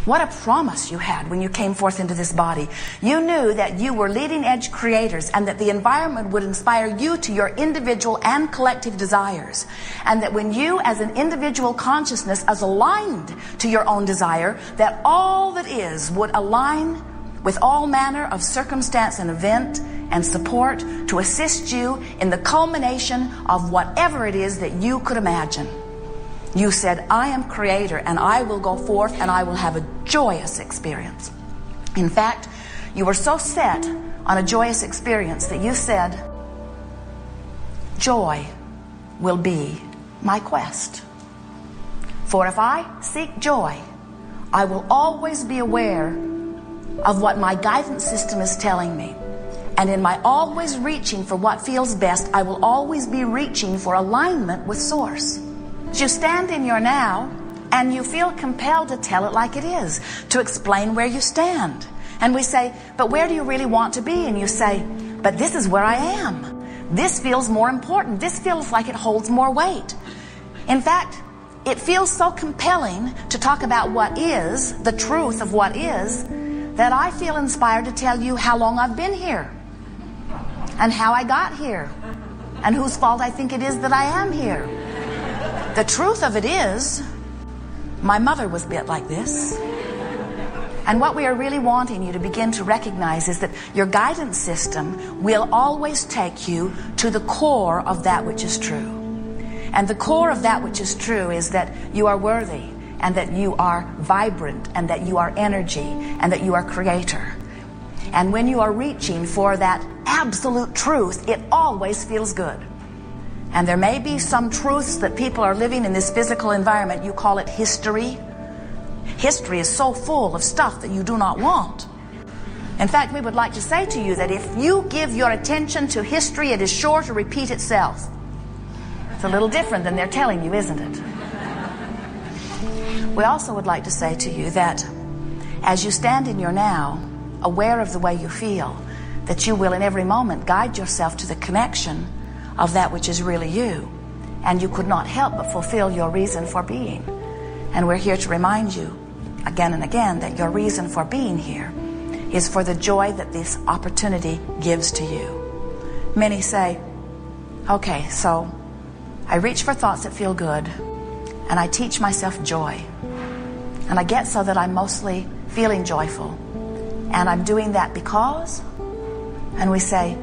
What a promise you had when you came forth into this body. You knew that you were leading edge creators and that the environment would inspire you to your individual and collective desires. And that when you as an individual consciousness is aligned to your own desire, that all that is would align with all manner of circumstance and event and support to assist you in the culmination of whatever it is that you could imagine. You said, I am creator and I will go forth and I will have a joyous experience. In fact, you were so set on a joyous experience that you said, joy will be my quest. For if I seek joy, I will always be aware of what my guidance system is telling me. And in my always reaching for what feels best, I will always be reaching for alignment with Source. You stand in your now and you feel compelled to tell it like it is, to explain where you stand. And we say, but where do you really want to be? And you say, but this is where I am. This feels more important. This feels like it holds more weight. In fact, it feels so compelling to talk about what is, the truth of what is, that I feel inspired to tell you how long I've been here and how I got here and whose fault I think it is that I am here. The truth of it is, my mother was bit like this. And what we are really wanting you to begin to recognize is that your guidance system will always take you to the core of that which is true. And the core of that which is true is that you are worthy, and that you are vibrant, and that you are energy, and that you are creator. And when you are reaching for that absolute truth, it always feels good. And there may be some truths that people are living in this physical environment. You call it history. History is so full of stuff that you do not want. In fact, we would like to say to you that if you give your attention to history, it is sure to repeat itself. It's a little different than they're telling you, isn't it? We also would like to say to you that as you stand in your now, aware of the way you feel, that you will in every moment guide yourself to the connection of that which is really you, and you could not help but fulfill your reason for being. And we're here to remind you again and again that your reason for being here is for the joy that this opportunity gives to you. Many say, okay, so I reach for thoughts that feel good and I teach myself joy, and I get so that I'm mostly feeling joyful, and I'm doing that because, and we say,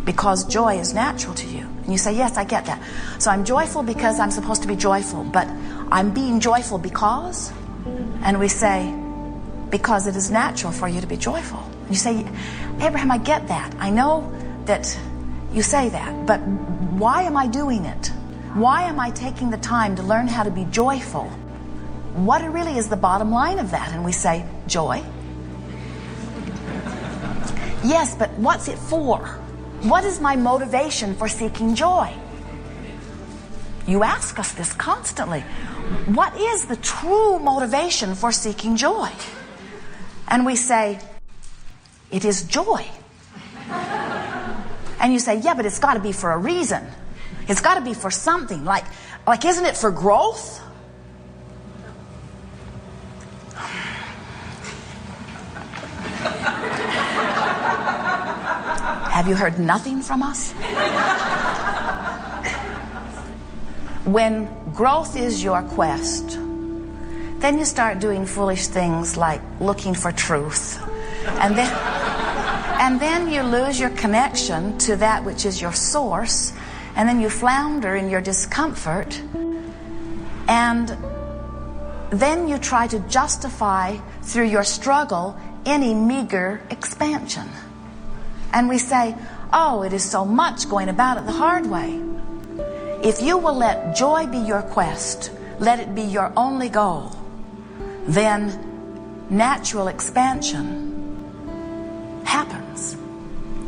because joy is natural to you. And you say, yes, I get that. So I'm joyful because I'm supposed to be joyful, but I'm being joyful because, and we say, because it is natural for you to be joyful. And you say, Abraham, I get that. I know that you say that, but why am I doing it? Why am I taking the time to learn how to be joyful? What really is the bottom line of that? And we say, joy. Yes, but what's it for? What is my motivation for seeking joy? You ask us this constantly. What is the true motivation for seeking joy? And we say, it is joy. And you say, yeah, but it's got to be for a reason. It's got to be for something. Like isn't it for growth? Have you heard nothing from us? When growth is your quest, then you start doing foolish things like looking for truth. And then you lose your connection to that which is your source, and then you flounder in your discomfort, and then you try to justify through your struggle any meager expansion. And we say, oh, it is so much going about it the hard way. If you will let joy be your quest, let it be your only goal, then natural expansion happens.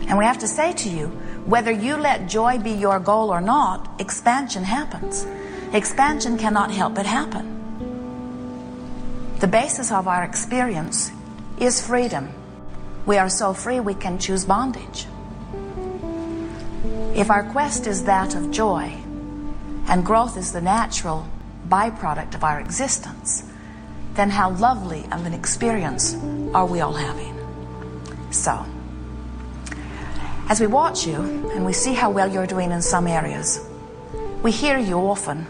And we have to say to you, whether you let joy be your goal or not, expansion happens. Expansion cannot help but happen. The basis of our experience is freedom. We are so free we can choose bondage. If our quest is that of joy, and growth is the natural byproduct of our existence, then how lovely of an experience are we all having? So, as we watch you and we see how well you're doing in some areas, we hear you often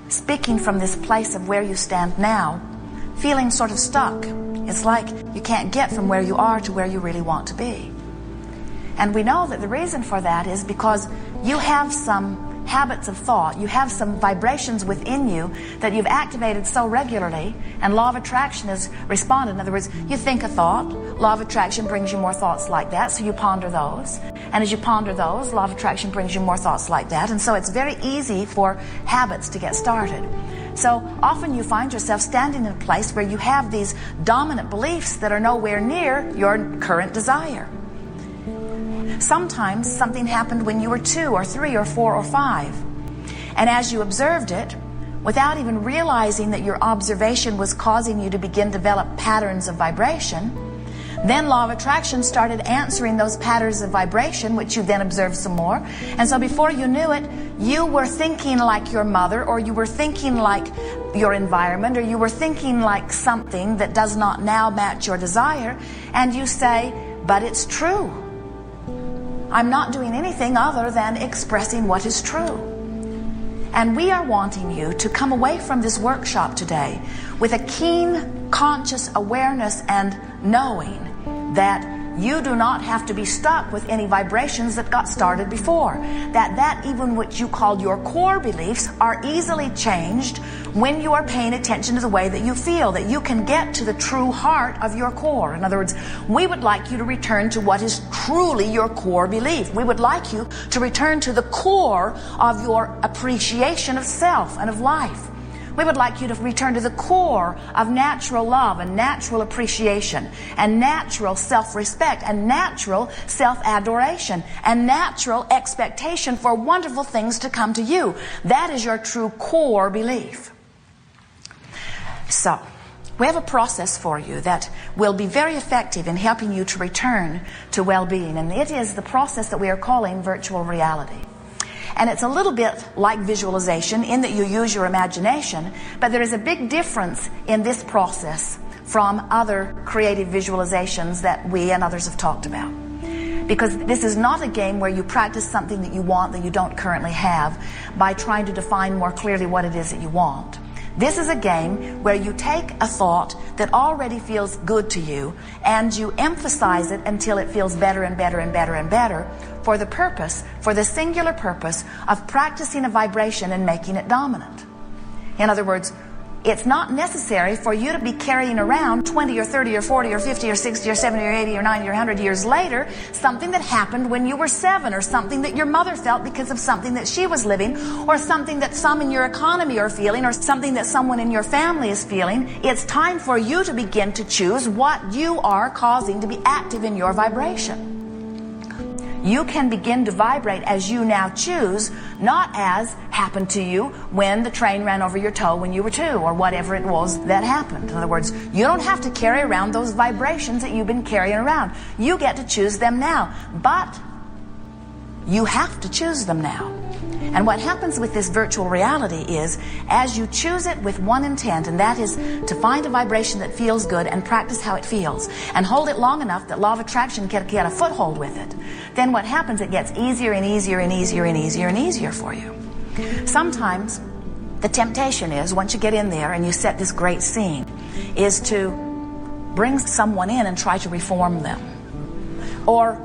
speaking from this place of where you stand now, feeling sort of stuck. It's like you can't get from where you are to where you really want to be. And we know that the reason for that is because you have some habits of thought, you have some vibrations within you that you've activated so regularly, and law of attraction has responded. In other words, you think a thought, law of attraction brings you more thoughts like that, so you ponder those, and as you ponder those, law of attraction brings you more thoughts like that, and so it's very easy for habits to get started. So often you find yourself standing in a place where you have these dominant beliefs that are nowhere near your current desire. Sometimes something happened when you were 2 or 3 or 4 or 5. And as you observed it, without even realizing that your observation was causing you to begin to develop patterns of vibration, then law of attraction started answering those patterns of vibration, which you then observed some more. And so before you knew it, you were thinking like your mother, or you were thinking like your environment, or you were thinking like something that does not now match your desire. And you say, but it's true. I'm not doing anything other than expressing what is true. And we are wanting you to come away from this workshop today with a keen, conscious awareness and knowing that you do not have to be stuck with any vibrations that got started before. That even what you called your core beliefs are easily changed when you are paying attention to the way that you feel, that you can get to the true heart of your core. In other words, we would like you to return to what is truly your core belief. We would like you to return to the core of your appreciation of self and of life. We would like you to return to the core of natural love and natural appreciation and natural self-respect and natural self-adoration and natural expectation for wonderful things to come to you. That is your true core belief. So, we have a process for you that will be very effective in helping you to return to well-being, and it is the process that we are calling virtual reality. And it's a little bit like visualization in that you use your imagination, but there is a big difference in this process from other creative visualizations that we and others have talked about. Because this is not a game where you practice something that you want that you don't currently have by trying to define more clearly what it is that you want. This is a game where you take a thought that already feels good to you and you emphasize it until it feels better and better and better and better for the singular purpose of practicing a vibration and making it dominant. In other words, it's not necessary for you to be carrying around 20 or 30 or 40 or 50 or 60 or 70 or 80 or 90 or 100 years later something that happened when you were 7, or something that your mother felt because of something that she was living, or something that some in your economy are feeling, or something that someone in your family is feeling. It's time for you to begin to choose what you are causing to be active in your vibration. You can begin to vibrate as you now choose, not as happened to you when the train ran over your toe when you were 2, or whatever it was that happened. In other words, you don't have to carry around those vibrations that you've been carrying around. You get to choose them now, but you have to choose them now. And what happens with this virtual reality is, as you choose it with one intent, and that is to find a vibration that feels good and practice how it feels, and hold it long enough that law of attraction can get a foothold with it, then what happens, it gets easier and easier and easier and easier and easier for you. Sometimes the temptation is, once you get in there and you set this great scene, is to bring someone in and try to reform them, or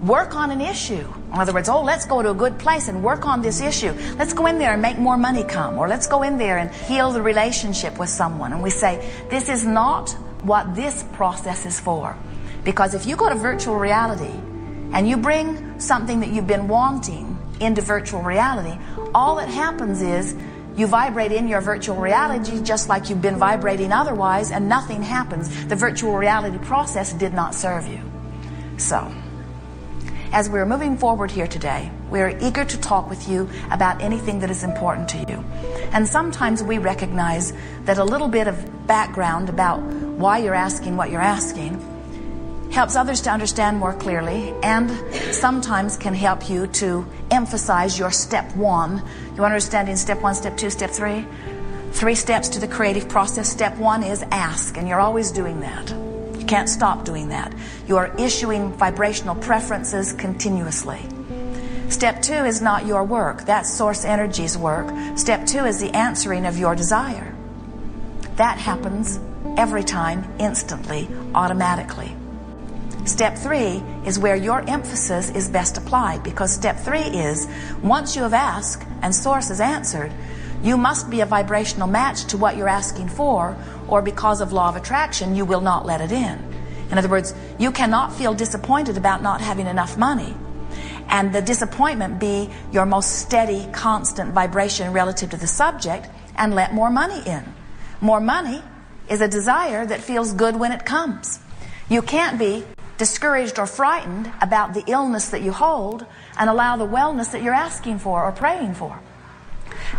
work on an issue. In other words, let's go to a good place and work on this issue. Let's go in there and make more money come. Or let's go in there and heal the relationship with someone. And we say, this is not what this process is for. Because if you go to virtual reality and you bring something that you've been wanting into virtual reality, all that happens is you vibrate in your virtual reality just like you've been vibrating otherwise, and nothing happens. The virtual reality process did not serve you. So, as we're moving forward here today, we're eager to talk with you about anything that is important to you. And sometimes we recognize that a little bit of background about why you're asking what you're asking helps others to understand more clearly, and sometimes can help you to emphasize your step 1. You understanding step 1, step 2, step 3? 3 steps to the creative process. Step 1 is ask, and you're always doing that. You can't stop doing that. You are issuing vibrational preferences continuously. Step 2 is not your work. That's source energy's work. Step 2 is the answering of your desire. That happens every time, instantly, automatically. Step 3 is where your emphasis is best applied, because step 3 is, once you have asked and source has answered, you must be a vibrational match to what you're asking for, or because of law of attraction, you will not let it in. In other words, you cannot feel disappointed about not having enough money, and the disappointment be your most steady, constant vibration relative to the subject, and let more money in. More money is a desire that feels good when it comes. You can't be discouraged or frightened about the illness that you hold and allow the wellness that you're asking for or praying for.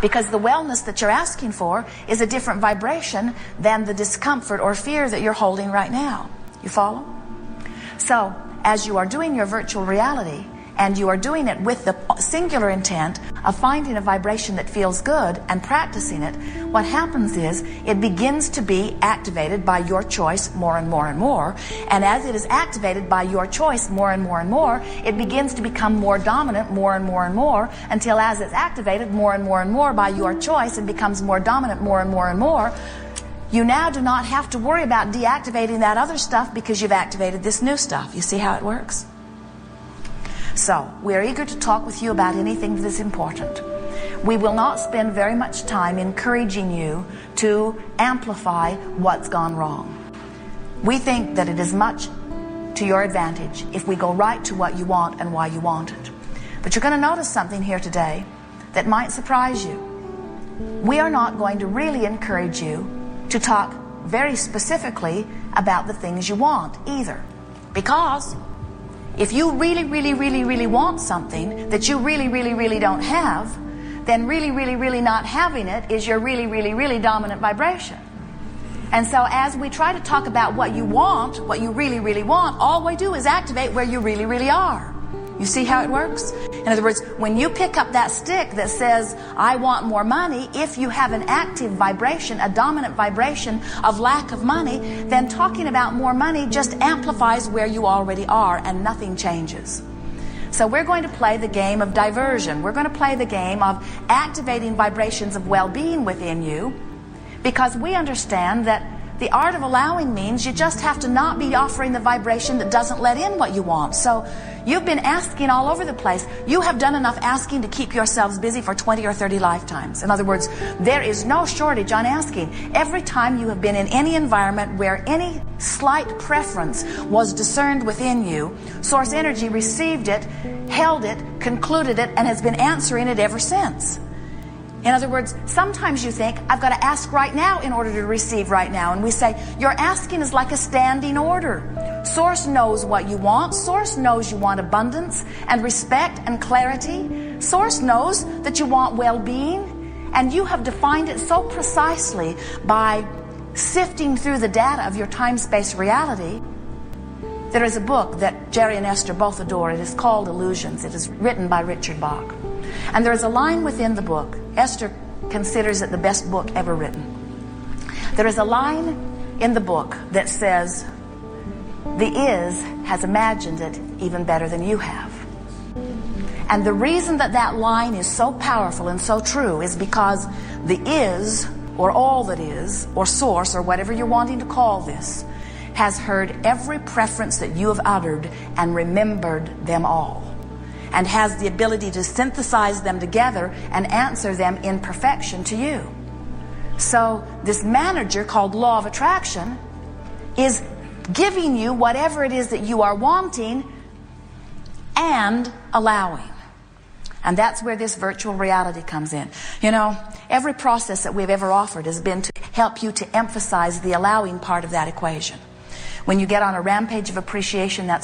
Because the wellness that you're asking for is a different vibration than the discomfort or fear that you're holding right now. You follow? So, as you are doing your virtual reality, and you are doing it with the singular intent of finding a vibration that feels good and practicing it, what happens is it begins to be activated by your choice more and more and more. And as it is activated by your choice more and more and more, it begins to become more dominant more and more and more, until as it's activated more and more by your choice and becomes more dominant more and more, you now do not have to worry about deactivating that other stuff, because you've activated this new stuff. You see how it works? So, we are eager to talk with you about anything that is important. We will not spend very much time encouraging you to amplify what's gone wrong. We think that it is much to your advantage if we go right to what you want and why you want it. But you're going to notice something here today that might surprise you. We are not going to really encourage you to talk very specifically about the things you want either. Because if you really want something that you really don't have, then really not having it is your really dominant vibration. And so as we try to talk about what you want, what you really want, all we do is activate where you really are. You see how it works? In other words, when you pick up that stick that says, I want more money, if you have an active vibration, a dominant vibration of lack of money, then talking about more money just amplifies where you already are, and nothing changes. So we're going to play the game of diversion. We're going to play the game of activating vibrations of well-being within you, because we understand that the art of allowing means you just have to not be offering the vibration that doesn't let in what you want. So you've been asking all over the place. You have done enough asking to keep yourselves busy for 20 or 30 lifetimes. In other words, there is no shortage on asking. Every time you have been in any environment where any slight preference was discerned within you, source energy received it, held it, concluded it, and has been answering it ever since. In other words, sometimes you think, I've got to ask right now in order to receive right now. And we say, your asking is like a standing order. Source knows what you want. Source knows you want abundance and respect and clarity. Source knows that you want well-being. And you have defined it so precisely by sifting through the data of your time-space reality. There is a book that Jerry and Esther both adore. It is called Illusions. It is written by Richard Bach. And there is a line within the book. Esther considers it the best book ever written. There is a line in the book that says, the is has imagined it even better than you have. And the reason that that line is so powerful and so true is because the is, or all that is, or source, or whatever you're wanting to call this, has heard every preference that you have uttered and remembered them all, and has the ability to synthesize them together and answer them in perfection to you. So this manager called Law of Attraction is giving you whatever it is that you are wanting and allowing. And that's where this virtual reality comes in. You know, every process that we've ever offered has been to help you to emphasize the allowing part of that equation. When you get on a rampage of appreciation, that's